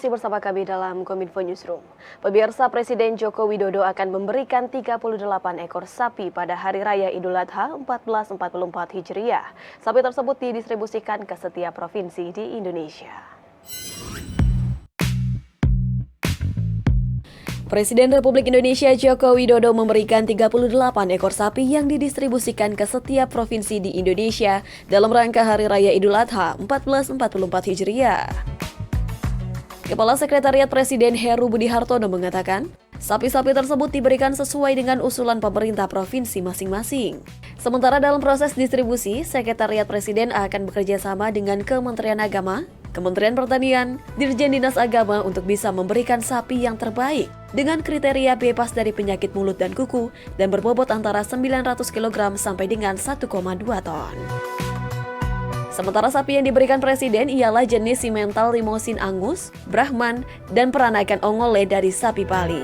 masih bersama kami dalam Kominfo Newsroom. Pemirsa, Presiden Joko Widodo akan memberikan 38 ekor sapi pada Hari Raya Idul Adha 1444 Hijriah. Sapi tersebut didistribusikan ke setiap provinsi di Indonesia. Presiden Republik Indonesia Joko Widodo memberikan 38 ekor sapi yang didistribusikan ke setiap provinsi di Indonesia dalam rangka Hari Raya Idul Adha 1444 Hijriah. Kepala Sekretariat Presiden Heru Budi Hartono mengatakan, sapi-sapi tersebut diberikan sesuai dengan usulan pemerintah provinsi masing-masing. Sementara dalam proses distribusi, Sekretariat Presiden akan bekerja sama dengan Kementerian Agama, Kementerian Pertanian, Dirjen Dinas Agama untuk bisa memberikan sapi yang terbaik dengan kriteria bebas dari penyakit mulut dan kuku dan berbobot antara 900 kg sampai dengan 1,2 ton. Sementara sapi yang diberikan Presiden ialah jenis Simmental Limousin Angus, Brahman, dan peranakan Ongole dari sapi Bali.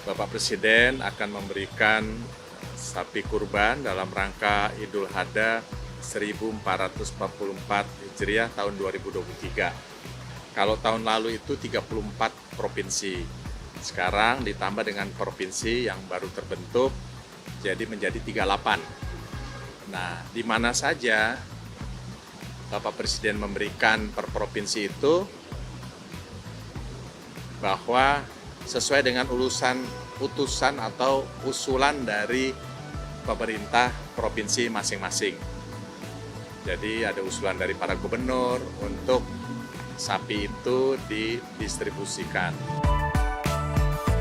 Bapak Presiden akan memberikan sapi kurban dalam rangka Idul Adha 1444 Hijriah tahun 2023. Kalau tahun lalu itu 34 provinsi. Sekarang ditambah dengan provinsi yang baru terbentuk, jadi menjadi 38. Nah, di mana saja Bapak Presiden memberikan per provinsi itu bahwa sesuai dengan utusan atau usulan dari pemerintah provinsi masing-masing. Jadi ada usulan dari para gubernur untuk sapi itu didistribusikan.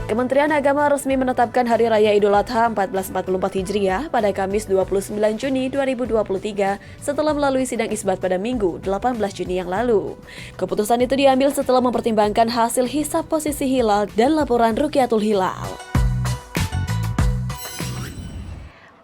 Kementerian Agama resmi menetapkan Hari Raya Idul Adha 1444 Hijriah pada Kamis 29 Juni 2023 setelah melalui sidang isbat pada Minggu 18 Juni yang lalu. Keputusan itu diambil setelah mempertimbangkan hasil hisab posisi hilal dan laporan Rukyatul Hilal.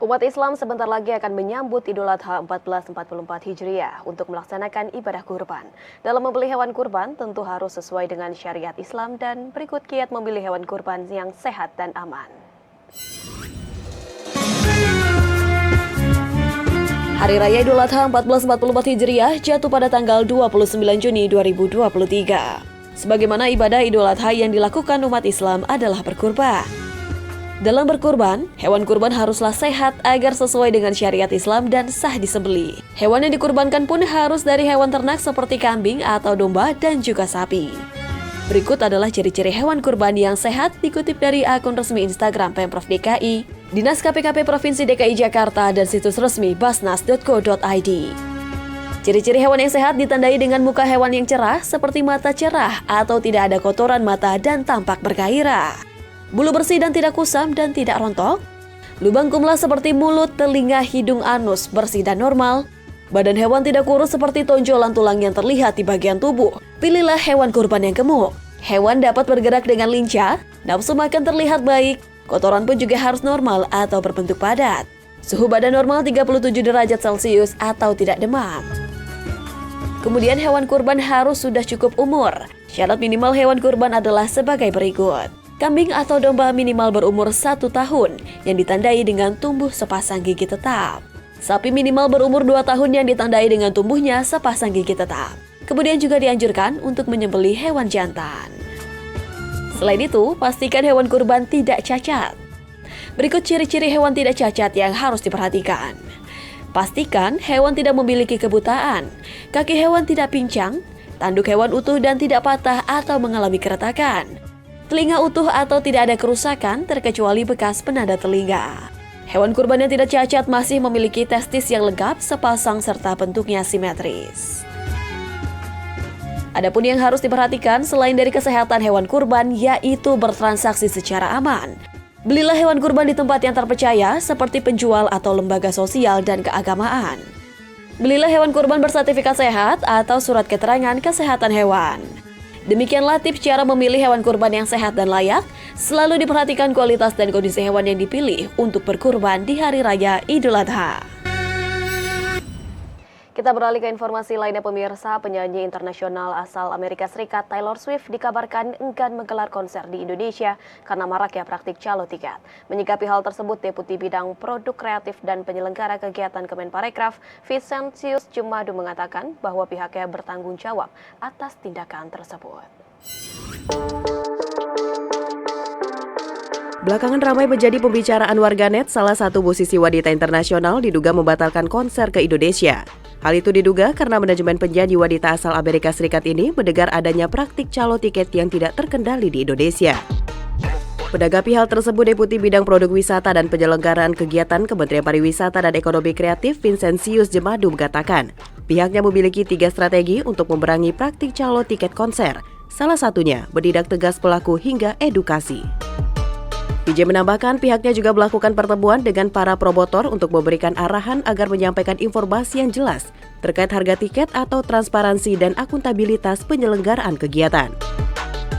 Umat Islam sebentar lagi akan menyambut Idul Adha 1444 Hijriah untuk melaksanakan ibadah kurban. Dalam membeli hewan kurban tentu harus sesuai dengan syariat Islam dan berikut kiat memilih hewan kurban yang sehat dan aman. Hari Raya Idul Adha 1444 Hijriah jatuh pada tanggal 29 Juni 2023. Sebagaimana ibadah Idul Adha yang dilakukan umat Islam adalah berkurban. Dalam berkurban, hewan kurban haruslah sehat agar sesuai dengan syariat Islam dan sah disembelih. Hewan yang dikurbankan pun harus dari hewan ternak seperti kambing atau domba dan juga sapi. Berikut adalah ciri-ciri hewan kurban yang sehat dikutip dari akun resmi Instagram Pemprov DKI, Dinas KPKP Provinsi DKI Jakarta, dan situs resmi basnas.co.id. Ciri-ciri hewan yang sehat ditandai dengan muka hewan yang cerah seperti mata cerah atau tidak ada kotoran mata dan tampak bergairah. Bulu bersih dan tidak kusam dan tidak rontok. Lubang kumlah seperti mulut, telinga, hidung, anus bersih dan normal. Badan hewan tidak kurus seperti tonjolan tulang yang terlihat di bagian tubuh. Pilihlah hewan kurban yang gemuk. Hewan dapat bergerak dengan lincah, nafsu makan terlihat baik, kotoran pun juga harus normal atau berbentuk padat. Suhu badan normal 37 derajat Celcius atau tidak demam. Kemudian hewan kurban harus sudah cukup umur. Syarat minimal hewan kurban adalah sebagai berikut. Kambing atau domba minimal berumur 1 tahun yang ditandai dengan tumbuh sepasang gigi tetap. Sapi minimal berumur 2 tahun yang ditandai dengan tumbuhnya sepasang gigi tetap. Kemudian juga dianjurkan untuk menyembelih hewan jantan. Selain itu, pastikan hewan kurban tidak cacat. Berikut ciri-ciri hewan tidak cacat yang harus diperhatikan. Pastikan hewan tidak memiliki kebutaan, kaki hewan tidak pincang, tanduk hewan utuh dan tidak patah atau mengalami keretakan. Telinga utuh atau tidak ada kerusakan terkecuali bekas penanda telinga. Hewan kurban yang tidak cacat masih memiliki testis yang lengkap, sepasang serta bentuknya simetris. Adapun yang harus diperhatikan selain dari kesehatan hewan kurban yaitu bertransaksi secara aman. Belilah hewan kurban di tempat yang terpercaya seperti penjual atau lembaga sosial dan keagamaan. Belilah hewan kurban bersertifikat sehat atau surat keterangan kesehatan hewan. Demikianlah tips cara memilih hewan kurban yang sehat dan layak. Selalu diperhatikan kualitas dan kondisi hewan yang dipilih untuk berkurban di Hari Raya Idul Adha. Kita beralih ke informasi lainnya pemirsa, penyanyi internasional asal Amerika Serikat Taylor Swift dikabarkan enggan menggelar konser di Indonesia karena maraknya praktik calo tiket. Menyikapi hal tersebut, Deputi Bidang Produk Kreatif dan Penyelenggara Kegiatan Kemenparekraf, Vincentius Jumadu mengatakan bahwa pihaknya bertanggung jawab atas tindakan tersebut. Belakangan ramai menjadi pembicaraan warganet, salah satu musisi wanita internasional diduga membatalkan konser ke Indonesia. Hal itu diduga karena manajemen penyanyi wanita asal Amerika Serikat ini mendengar adanya praktik calo tiket yang tidak terkendali di Indonesia. Menanggapi hal tersebut, Deputi Bidang Produk Wisata dan Penyelenggaraan Kegiatan Kementerian Pariwisata dan Ekonomi Kreatif Vincentius Jumadu mengatakan, pihaknya memiliki 3 strategi untuk memerangi praktik calo tiket konser. Salah satunya, bertindak tegas pelaku hingga edukasi. PJ menambahkan pihaknya juga melakukan pertemuan dengan para promotor untuk memberikan arahan agar menyampaikan informasi yang jelas terkait harga tiket atau transparansi dan akuntabilitas penyelenggaraan kegiatan.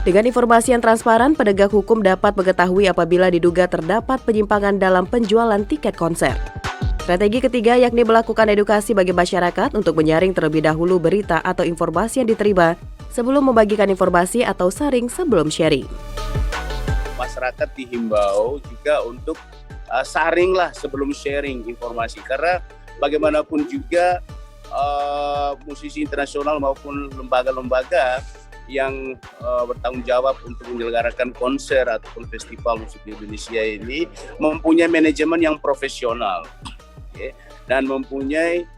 Dengan informasi yang transparan, penegak hukum dapat mengetahui apabila diduga terdapat penyimpangan dalam penjualan tiket konser. Strategi ketiga yakni melakukan edukasi bagi masyarakat untuk menyaring terlebih dahulu berita atau informasi yang diterima sebelum membagikan informasi atau saring sebelum sharing. Masyarakat dihimbau juga untuk saringlah sebelum sharing informasi, karena bagaimanapun juga musisi internasional maupun lembaga-lembaga yang bertanggung jawab untuk menyelenggarakan konser ataupun festival musik di Indonesia ini mempunyai manajemen yang profesional, okay, dan mempunyai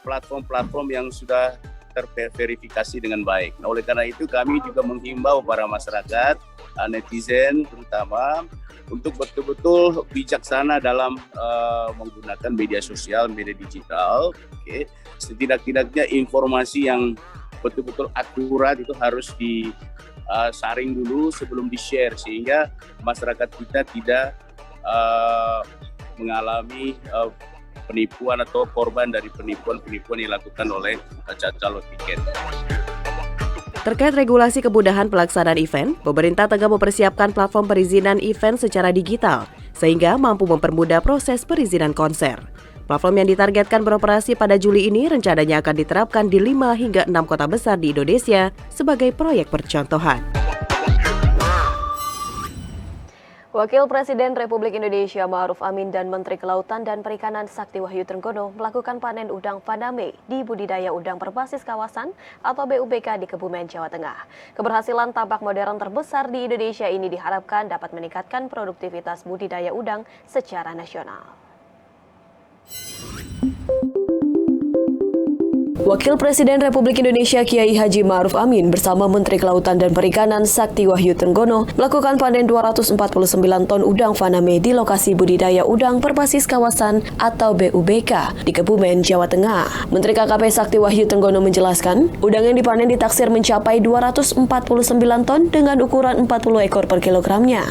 platform-platform yang sudah terverifikasi dengan baik. Nah, oleh karena itu kami juga menghimbau para masyarakat, netizen terutama, untuk betul-betul bijaksana dalam menggunakan media sosial, media digital. Okay. Setidak-tidaknya informasi yang betul-betul akurat itu harus disaring dulu sebelum di-share, sehingga masyarakat kita tidak mengalami penipuan atau korban dari penipuan-penipuan yang dilakukan oleh calo tiket. Terkait regulasi kemudahan pelaksanaan event, pemerintah tengah mempersiapkan platform perizinan event secara digital, sehingga mampu mempermudah proses perizinan konser. Platform yang ditargetkan beroperasi pada Juli ini rencananya akan diterapkan di 5 hingga 6 kota besar di Indonesia sebagai proyek percontohan. Wakil Presiden Republik Indonesia Ma'ruf Amin dan Menteri Kelautan dan Perikanan Sakti Wahyu Trenggono melakukan panen udang Faname di budidaya udang berbasis kawasan atau BUBK di Kebumen, Jawa Tengah. Keberhasilan tambak modern terbesar di Indonesia ini diharapkan dapat meningkatkan produktivitas budidaya udang secara nasional. Wakil Presiden Republik Indonesia Kiai Haji Ma'ruf Amin bersama Menteri Kelautan dan Perikanan Sakti Wahyu Trenggono melakukan panen 249 ton udang Faname di lokasi budidaya udang berbasis kawasan atau BUBK di Kebumen, Jawa Tengah. Menteri KKP Sakti Wahyu Trenggono menjelaskan, udang yang dipanen ditaksir mencapai 249 ton dengan ukuran 40 ekor per kilogramnya.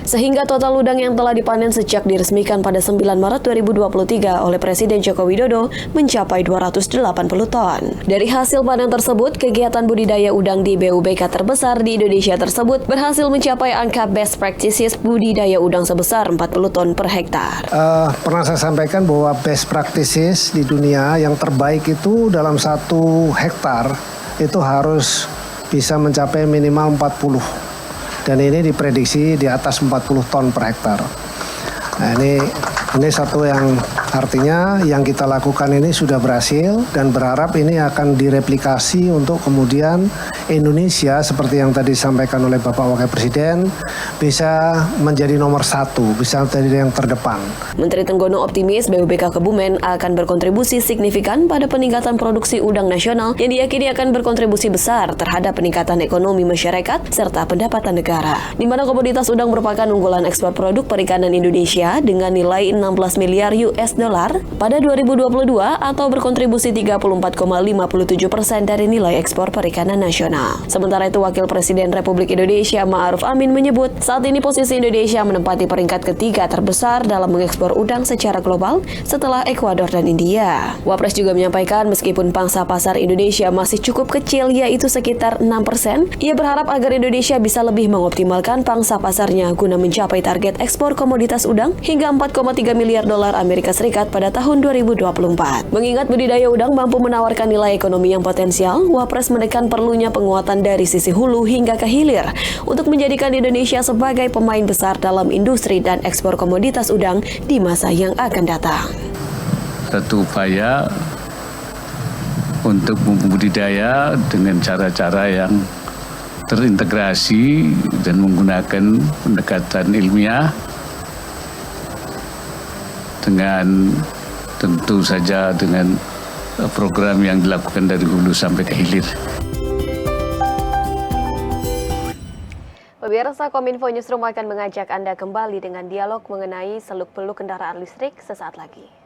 Sehingga total udang yang telah dipanen sejak diresmikan pada 9 Maret 2023 oleh Presiden Joko Widodo mencapai 280 ton. Dari hasil panen tersebut, kegiatan budidaya udang di BUBK terbesar di Indonesia tersebut berhasil mencapai angka best practices budidaya udang sebesar 40 ton per hektar. Pernah saya sampaikan bahwa best practices di dunia yang terbaik itu dalam 1 hektar itu harus bisa mencapai minimal 40. Dan ini diprediksi di atas 40 ton per hektar. Nah, ini satu yang artinya yang kita lakukan ini sudah berhasil dan berharap ini akan direplikasi untuk kemudian Indonesia seperti yang tadi disampaikan oleh Bapak Wakil Presiden bisa menjadi nomor 1, bisa menjadi yang terdepan. Menteri Trenggono optimis BUBK Kebumen akan berkontribusi signifikan pada peningkatan produksi udang nasional yang diyakini akan berkontribusi besar terhadap peningkatan ekonomi masyarakat serta pendapatan negara. Di mana komoditas udang merupakan unggulan ekspor produk perikanan Indonesia dengan nilai 16 miliar US dollar pada 2022 atau berkontribusi 34,57% dari nilai ekspor perikanan nasional. Sementara itu, Wakil Presiden Republik Indonesia Ma'ruf Amin menyebut saat ini posisi Indonesia menempati peringkat ketiga terbesar dalam mengekspor udang secara global setelah Ekuador dan India. Wapres juga menyampaikan meskipun pangsa pasar Indonesia masih cukup kecil yaitu sekitar 6%, ia berharap agar Indonesia bisa lebih mengoptimalkan pangsa pasarnya guna mencapai target ekspor komoditas udang hingga 4,3 miliar dolar Amerika Serikat terdekat pada tahun 2024. Mengingat budidaya udang mampu menawarkan nilai ekonomi yang potensial, Wapres menekan perlunya penguatan dari sisi hulu hingga ke hilir untuk menjadikan Indonesia sebagai pemain besar dalam industri dan ekspor komoditas udang di masa yang akan datang. Satu upaya untuk membudidaya dengan cara-cara yang terintegrasi dan menggunakan pendekatan ilmiah dengan tentu saja dengan program yang dilakukan dari hulu sampai ke hilir. Pemirsa, Kominfo Newsroom akan mengajak Anda kembali dengan dialog mengenai seluk-beluk kendaraan listrik sesaat lagi.